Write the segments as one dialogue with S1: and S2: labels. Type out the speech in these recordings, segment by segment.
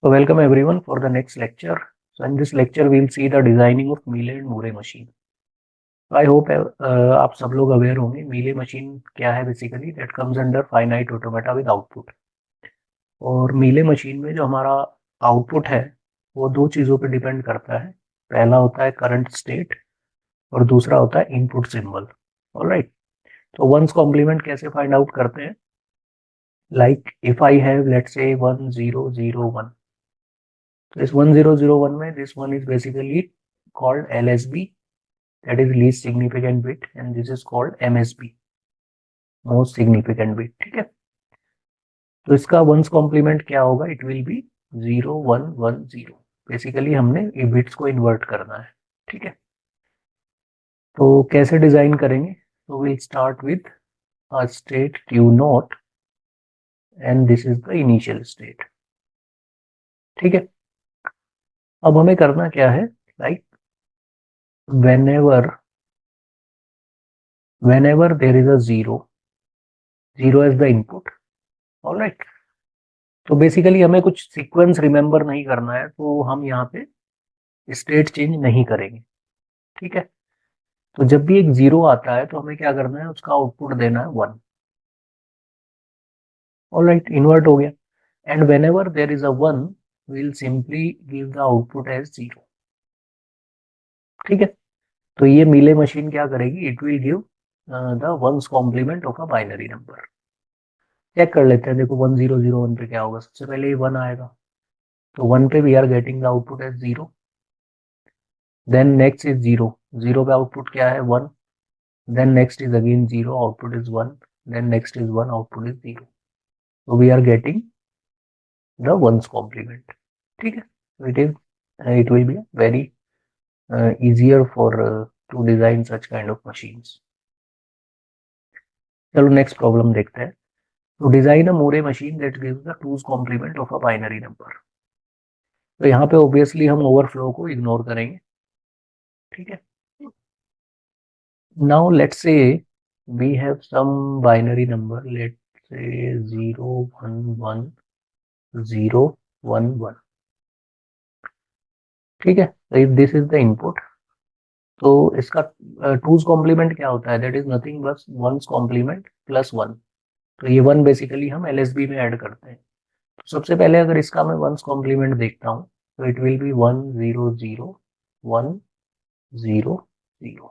S1: So welcome everyone for the next lecture. So in this lecture we'll see the designing of Mealy and Moore machine. So I hope आप सब लोग aware होंगे Mealy machine क्या है basically that comes under finite automata with output. और Mealy machine में जो हमारा आउटपुट है वो दो चीज़ों पे डिपेंड करता है. पहला होता है करंट स्टेट और दूसरा होता है इनपुट सिंबल. ऑलराइट, तो वंस कॉम्प्लीमेंट कैसे फाइंड आउट करते हैं? Like if I have let's say 1001. तो इस 1001 में this one is basically called LSB, that is least significant bit, and this is called MSB, most significant bit. ठीक है, तो इसका वंस कॉम्प्लीमेंट क्या होगा? It will be 0110. बेसिकली हमने ये बिट्स को इन्वर्ट करना है. ठीक है, तो कैसे डिजाइन करेंगे? तो will start with a state Q0 and this is the initial state. ठीक है, अब हमें करना क्या है? Like whenever there is a zero as the input. All right, तो बेसिकली हमें कुछ सीक्वेंस रिमेंबर नहीं करना है, तो हम यहाँ पे स्टेट चेंज नहीं करेंगे. ठीक है, तो जब भी एक जीरो आता है तो हमें क्या करना है? उसका आउटपुट देना है 1. ऑल राइट, इन्वर्ट हो गया. And whenever there is a 1 will simply give the output as 0. ठीक है, तो ये मीले मशीन क्या करेगी? It will give the one's complement of a binary number. Check कर लेते हैं. देखो 1001 पे क्या होगा? सबसे पहले ये 1 आएगा, तो 1 पे we are getting the output as 0. Then next is 0. 0 पे आउटपुट क्या है? 1. then next is again 0, output is 1. then next is 1, output is 0. so we are getting the ones complement. ठीक है, it will be very easier for to design such kind of machines. चलो next problem देखते हैं. to design a Moore machine that gives the 2's complement of a binary number. तो यहाँ पे obviously हम overflow को इग्नोर करेंगे. ठीक है, now let's say we have some binary number, let's say 0 1 1 0 1 1. ठीक है, तो if this is the input, तो इसका टूज कॉम्प्लीमेंट क्या होता है? दैट इज नथिंग बस वंस कॉम्प्लीमेंट प्लस 1. तो ये 1 बेसिकली हम LSB में ऐड करते हैं. तो सबसे पहले अगर इसका मैं वंस कॉम्प्लीमेंट देखता हूँ तो इट विल बी 1 0 0 1 0 0.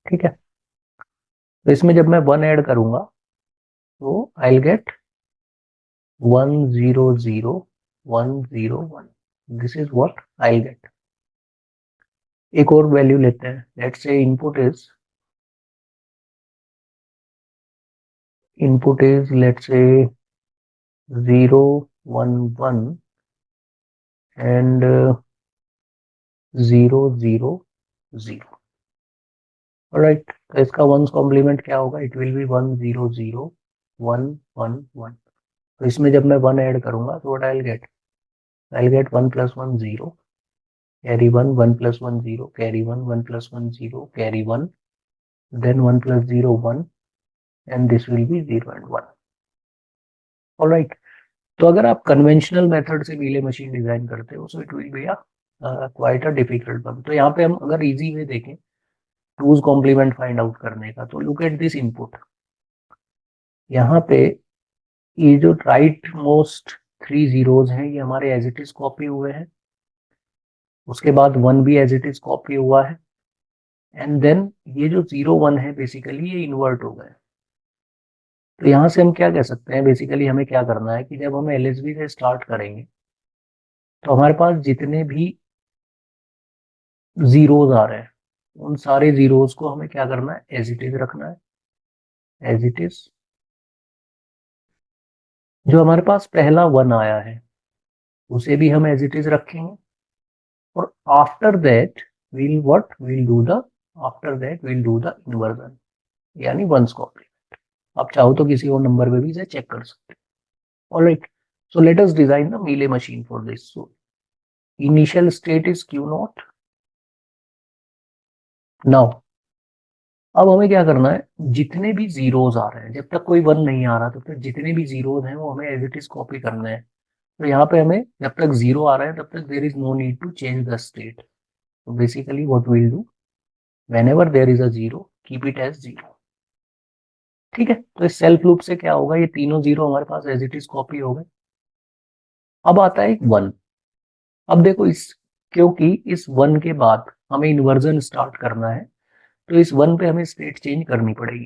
S1: ठीक है, तो इसमें जब मैं 1 ऐड करूंगा तो आई will get 1 0 0 1 0 1. This is what I will gate. एक और वैल्यू लेते हैं. Let's say input is let's say 0 1 1 and 0 0 0. Right, तो इसका वंस कॉम्प्लीमेंट क्या होगा? It will be 1 0 0 1 1 1. तो इसमें जब मैं 1 ऐड करूंगा तो what I will get 1 plus 1 0 carry 1 1 plus 1 0 carry 1 1 plus 1 0 carry 1 then 1 plus 0 1 and this will be 0 and 1. Alright, तो अगर आप कन्वेंशनल मेथड से मीले मशीन डिजाइन करते हो so it will be quite a difficult one. तो यहाँ पे हम अगर इजी वे देखें टूज कॉम्प्लीमेंट फाइंड आउट करने का, तो लुक एट दिस इनपुट. यहाँ पे ये जो राइट मोस्ट 3 जीरोज हैं ये हमारे एज इट इज कॉपी हुए हैं. उसके बाद 1 भी एज इट इज कॉपी हुआ है. एंड देन ये जो 0 1 है बेसिकली ये इन्वर्ट हो गए. तो यहाँ से हम क्या कह सकते हैं? बेसिकली हमें क्या करना है कि जब हम LSB से स्टार्ट करेंगे तो हमारे पास जितने भी जीरोज आ रहे हैं उन सारे जीरोज को हमें क्या करना है? एज इट इज रखना है. As it is. जो हमारे पास पहला 1 आया है उसे भी हम एज इट इज रखेंगे. और after that will do the inversion, यानी वंस कॉम्प्लीमेंट. आप चाहो तो किसी और नंबर पे भी इसे चेक कर सकते हो. Alright, so let us design the Mealy machine for this. So initial state is Q0. Now अब हमें क्या करना है? जितने भी जीरोज आ रहे हैं, जब तक कोई 1 नहीं आ रहा तब तक जितने भी जीरोज हैं वो हमें एज इट इज कॉपी करने हैं. तो यहाँ पे हमें जब तक जीरो आ रहा है तब तक there is no need to change the state. तो basically what will do, whenever there is a zero keep it as zero. ठीक है, तो इस सेल्फ लूप से क्या होगा, ये तीनों जीरो हमारे पास एज इट इज कॉपी हो गए. अब आता है वन. अब देखो इस, क्योंकि इस वन के बाद हमें इन्वर्जन स्टार्ट करना है, तो इस वन पे हमें स्टेट चेंज करनी पड़ेगी,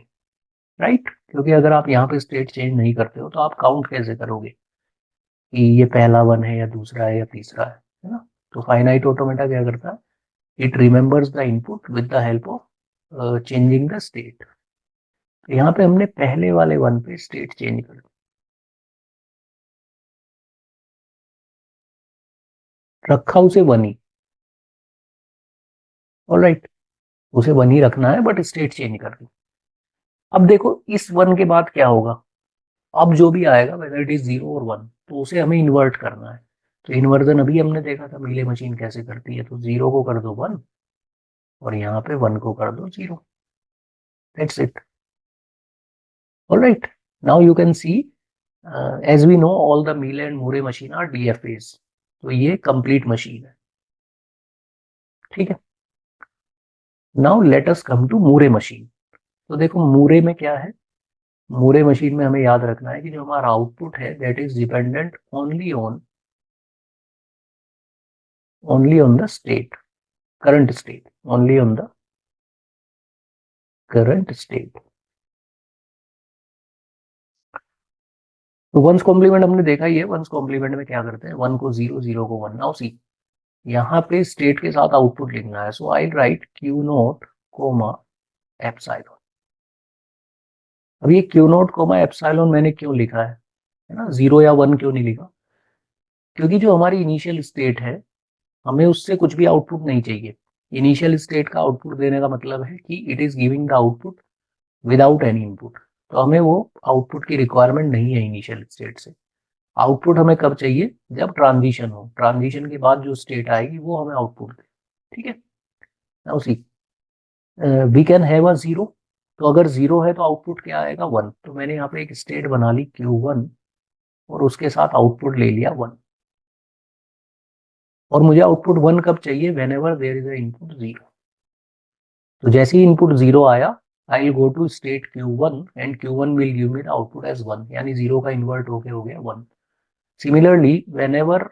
S1: राइट. क्योंकि अगर आप यहाँ पे स्टेट चेंज नहीं करते हो तो आप काउंट कैसे करोगे कि ये पहला वन है या दूसरा है या तीसरा है ना. तो फाइनाइट ऑटोमेटा क्या करता है, it remembers the input with the help of changing the state. यहाँ पे हमने पहले वाले वन पे स्टेट चेंज कर दी, रखा उसे वन ही, ऑलराइट, उसे वन ही रखना है बट स्टेट चेंज कर दी. अब देखो इस वन के बाद क्या होगा, अब जो भी आएगा वेदर इट इज जीरो और वन, तो उसे हमें इन्वर्ट करना है. तो इन्वर्जन अभी हमने देखा था मीले मशीन कैसे करती है, तो जीरो को कर दो वन और यहाँ पे वन को कर दो zero. That's it. Alright, now you can see as we know all the Mealy and Moore machine are DFAs. तो ये कंप्लीट मशीन है. ठीक है, now let us come to Moore machine. तो देखो मूरे में क्या है, मूरे मशीन में हमें याद रखना है कि जो हमारा आउटपुट है that is dependent only on the state, current state, only on the current state. तो वंस कॉम्प्लीमेंट हमने देखा ही है, वंस कॉम्प्लीमेंट में क्या करते हैं, वन को जीरो, जीरो को वन. नाउ सी, यहाँ पे स्टेट के साथ आउटपुट लिखना है, so I write Q naught comma epsilon. अब ये क्यू नोट कोमा एप्सिलॉन मैंने क्यों लिखा है ना, जीरो या वन क्यों नहीं लिखा, क्योंकि जो हमारी इनिशियल स्टेट है हमें उससे कुछ भी आउटपुट नहीं चाहिए. इनिशियल स्टेट का आउटपुट देने का मतलब है कि it is giving the output without any input. तो हमें वो आउटपुट की रिक्वायरमेंट नहीं है इनिशियल स्टेट से. आउटपुट हमें कब चाहिए, जब ट्रांजिशन हो, ट्रांजिशन के बाद जो स्टेट आएगी वो हमें आउटपुट दे. ठीक है, now see, we can have a zero. तो अगर जीरो है तो आउटपुट क्या आएगा, वन. तो मैंने यहाँ पे एक स्टेट बना ली Q1 और उसके साथ आउटपुट ले लिया वन. और मुझे आउटपुट वन कब चाहिए, whenever there is input zero. तो जैसे ही इनपुट जीरो आया, I will go to state Q1 and Q1 will give me the output as one, यानी जीरो का इन्वर्ट होके हो गया one. Similarly whenever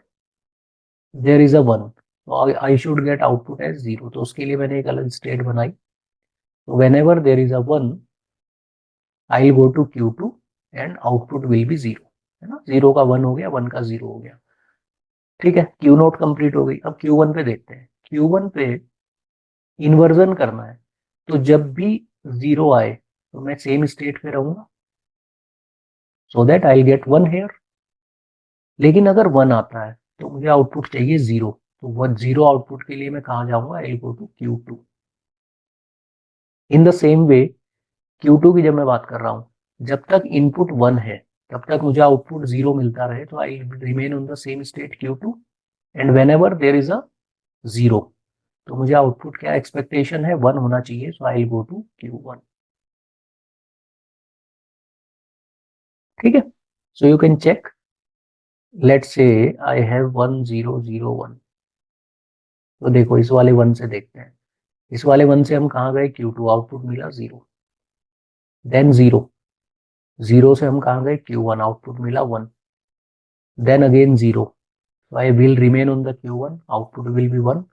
S1: there is a one, तो I should get output as zero. तो उसके लिए मैंने एक अलग स्टेट बनाई. तो whenever there is a one I will go to Q2 and output will be zero, है ना. जीरो का वन हो गया, वन का जीरो हो गया. ठीक है, क्यू नोट कंप्लीट हो गई. अब Q1 पे देखते हैं. Q1 पे इन्वर्जन करना है, तो जब भी जीरो आए तो मैं सेम स्टेट पे रहूंगा, so that I get one here. लेकिन अगर वन आता है तो मुझे आउटपुट चाहिए जीरो. तो वन जीरो आउटपुट के लिए मैं कहाँ जाऊंगा, I go to Q2. In the same way Q2 की जब मैं बात कर रहा हूँ, जब तक इनपुट वन है तब तक मुझे आउटपुट जीरो मिलता रहे, तो I remain on the same state Q2. And whenever there is a zero, तो मुझे आउटपुट क्या एक्सपेक्टेशन है, वन होना चाहिए, सो आई गो टू Q1. ठीक है, so you can check. Let's say I have 1001. तो देखो इस वाले वन से देखते हैं. इस वाले वन से हम कहाँ गए, Q2, आउटपुट मिला जीरो. देन जीरो, जीरो से हम कहाँ गए, Q1, आउटपुट मिला one. Then again zero, so I will remain on the Q1, output will be 1,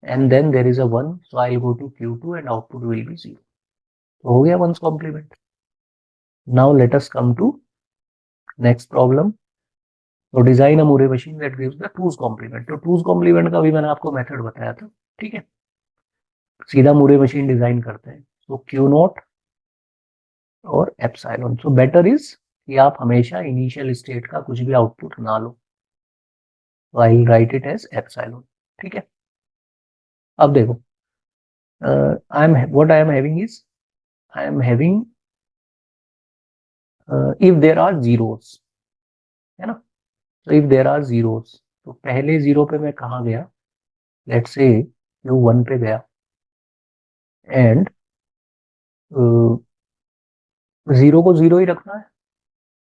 S1: and then there is a 1, so I will go to Q2 and output will be 0. तो हो गया ones complement. Now let us come to next problem. तो design a Murray machine that gives the twos complement. तो twos complement का भी मैंने आपको method बताया था. ठीक है, सीधा Murray machine डिजाइन करते हैं. तो Q नॉट और एप्सिलॉन. सो बेटर इज कि आप हमेशा इनिशियल स्टेट का कुछ भी आउटपुट ना लो. I will write it as epsilon. ठीक है, अब देखो, I am what I am having is, I am having if there are zeros, है ना. तो इफ देर आर जीरोस, तो पहले जीरो पे मैं कहाँ गया, लेट्स से Q1 पे गया एंड जीरो को जीरो ही रखना है,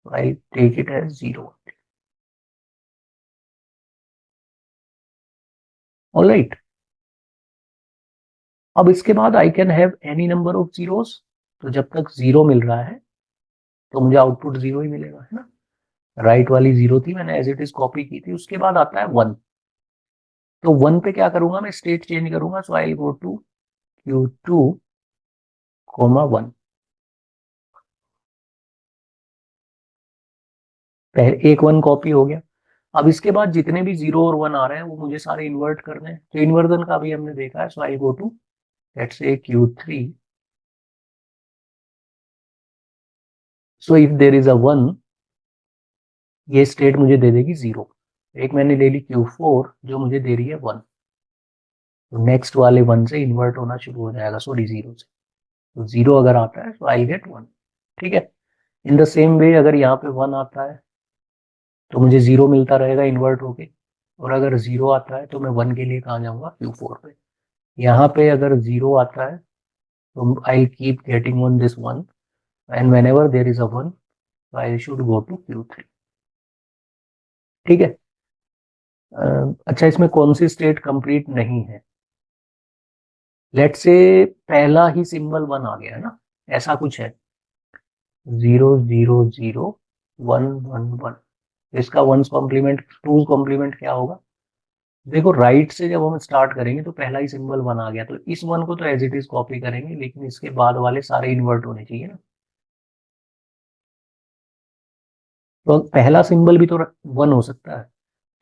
S1: I take it as zero. Alright. अब इसके बाद I can have any number of zeros, तो जब तक जीरो मिल रहा है तो मुझे आउटपुट जीरो ही मिलेगा, है ना। राइट वाली जीरो थी, मैंने एज इट इज कॉपी की थी। उसके बाद आता है वन, तो वन पे क्या करूंगा मैं, स्टेट चेंज करूंगा। So I go to Q2 comma one. पहले एक वन कॉपी हो गया। अब इसके बाद जितने भी जीरो और वन आ रहे हैं वो मुझे सारे इन्वर्ट करने हैं, तो इन्वर्जन का भी हमने देखा है। So I go to let's say Q3। So if there is a one, ये स्टेट मुझे दे देगी जीरो। एक मैंने ले ली Q4 जो मुझे दे रही है वन, तो नेक्स्ट वाले वन से इन्वर्ट होना शुरू हो जाएगा, सॉरी जीरो से। तो जीरो अगर आता है तो आई गेट वन। ठीक है। इन द सेम वे अगर यहाँ पे वन आता है तो मुझे जीरो मिलता रहेगा इन्वर्ट होके, और अगर जीरो आता है तो मैं वन के लिए कहाँ जाऊंगा, Q4 पे। यहाँ पे अगर जीरो आता है तो I keep getting on this one, and whenever there is a one I should go to Q3। ठीक है। अच्छा, इसमें कौन सी स्टेट कंप्लीट नहीं है। लेट से पहला ही सिंबल वन आ गया है ना, ऐसा कुछ है, 0 0 0 1 1 1। इसका वंस कॉम्प्लीमेंट, टूज कॉम्प्लीमेंट क्या होगा। देखो राइट से जब हम स्टार्ट करेंगे तो पहला ही सिंबल वन आ गया, तो इस वन को तो एज इट इज कॉपी करेंगे, लेकिन इसके बाद वाले सारे इन्वर्ट होने चाहिए ना। तो पहला सिंबल भी तो वन हो सकता है,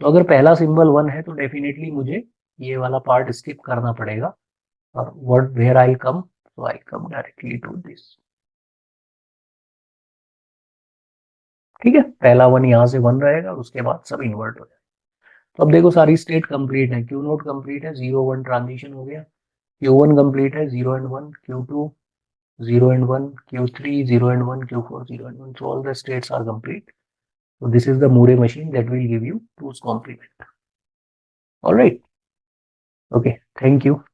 S1: तो अगर पहला सिंबल वन है तो डेफिनेटली मुझे ये वाला पार्ट स्किप करना पड़ेगा। और what where I come, so I come directly to this. ठीक है, पहला वन यहाँ से वन रहेगा और उसके बाद सब इन्वर्ट हो जाएगा। तो अब देखो सारी स्टेट कंप्लीट है। क्यू नोट कंप्लीट है, 0 1 ट्रांजिशन हो गया। Q1 कंप्लीट है, 0 and 1। Q2 0 and 1, Q3 0 and 1, Q4 0 and 1. So all the states are complete. So this is the Moore machine that will give you 2's complement. All right. Okay. Thank you.